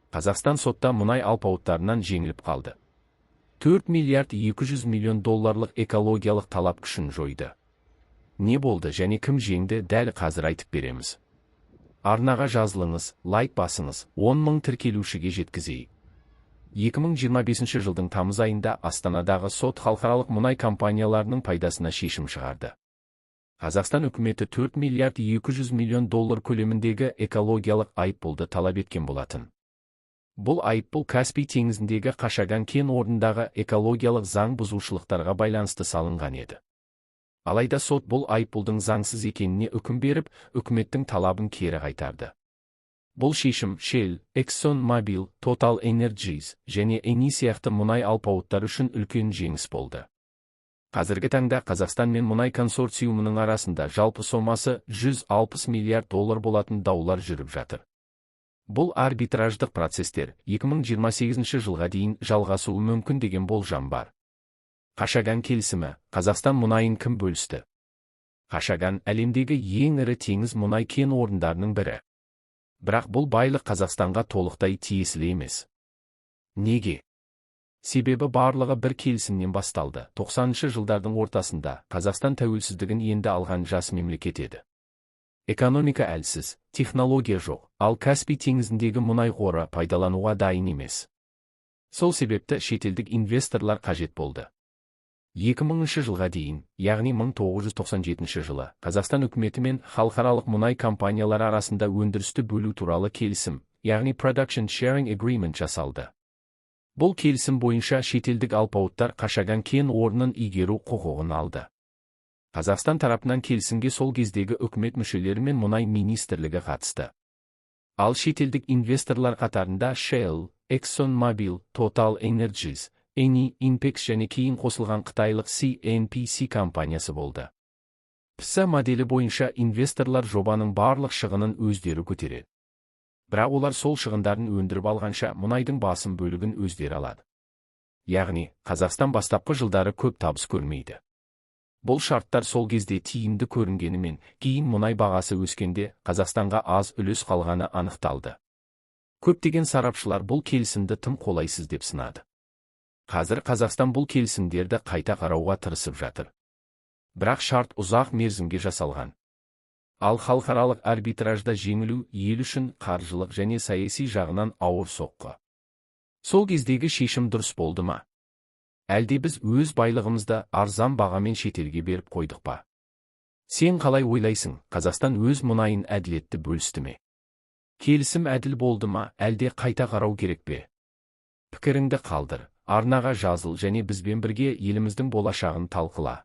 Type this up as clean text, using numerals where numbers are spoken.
Қазақстан сотта мұнай алпауыттарынан жеңіліп қалды. 4 миллиард 200 миллион долларлық экологиялық талап күшін жойды. Не болды және кім жеңді, дәл қазір айтып береміз. Арнаға жазылыңыз, лайк басыңыз, 10 мың тіркелушіге жеткізейік. 2025 жылдың тамыз айында Астанадағы сот халықаралық мұнай компанияларының пайдасына шешім шығарды. Қазақстан үкіметі 4 миллиард 200 миллион доллар көлеміндегі экологиялық айыппұлды талап еткен болатын. Бұл айыппұл Каспий теңізіндегі Қашаған кен орнындағы экологиялық заң бұзушылықтарға байланысты салынған еді. Алайда сот бұл айыппұлдың заңсыз екеніне үкім беріп, үкіметтің талабын кері қайтарды. Бұл шешім Shell, ExxonMobil, Total Energies және Eni сияқты мұнай алпауыттар үшін үлкен жеңіс болды. Қазіргі таңда Қазақстан мен мұнай консорциумының арасында жалпы сомасы 160 миллиард доллар болатын даулар жүріп жатыр. Бұл арбитраждық процестер 2028 жылға дейін жалғасуы мүмкін деген болжам бар. Қашаған келісімі, Қазақстан мұнайын кім бөлісті? Қашаған әлемдегі ең ірі теңіз мұнай кен орындарының бірі. Бірақ бұл байлық Қазақстанға толықтай тиесілі емес. Неге? Себебі барлығы бір келісімнен басталды. 90-шы жылдардың ортасында Қазақстан тәуелсіздігін енді алған жас мемлекет еді. Экономика әлсіз, технология жоқ, ал Каспий теңізіндегі мұнай қоры пайдалануға дайын емес. Сол себепті шетелдік инвесторлар қажет болды. 2000 жылға дейін, яғни 1997 жылы, Қазақстан үкіметі мен халықаралық мұнай компаниялары арасында өндірісті бөлу туралы келісім, яғни Production Sharing Agreement жасалды. Бұл келісім бойынша шетелдік алпауыттар Қашаған кен орнын игеру құқығын алды. Қазақстан тарапынан келісімге сол кездегі үкімет мүшелері мен мұнай министрлігі қатысты. Ал шетелдік инвесторлар қатарында Shell, ExxonMobil, Total Energies, Eni, Inpex және кейін қосылған қытайлық CNPC компаниясы болды. PSA моделі бойынша инвесторлар жобаның барлық шығынын өздері көтереді. Бірақ олар сол шығындарын өндіріп алғанша мұнайдың басым бөлігін өздері алады. Яғни, Қазақстан бастапқы жылдары көп табыс көрмейді. Бұл шарттар сол кезде тиімді көрінгенімен, кейін мұнай бағасы өскенде Қазақстанға аз үлес қалғаны анықталды. Көптеген сарапшылар бұл келісімді тым қолайсыз деп сынады. Қазір Қазақстан бұл келісімдерді қайта қарауға тырысып жатыр. Бірақ шарт ұзақ мерзімге жасалған. Ал халықаралық арбитражда жеңілу ел үшін қаржылық және саяси жағынан ауыр соққы. Сол кездегі шешім дұрыс болды ма? Әлде біз өз байлығымызды арзан бағамен шетелге беріп қойдық па? Сен қалай ойлайсың, Қазақстан өз мұнайын әділетті бөлісті ме? Келісім әділ болды ма, әлде қайта қарау керек пе? Пікіріңді қалдыр, арнаға жазыл және бізбен бірге еліміздің болашағын талқыла.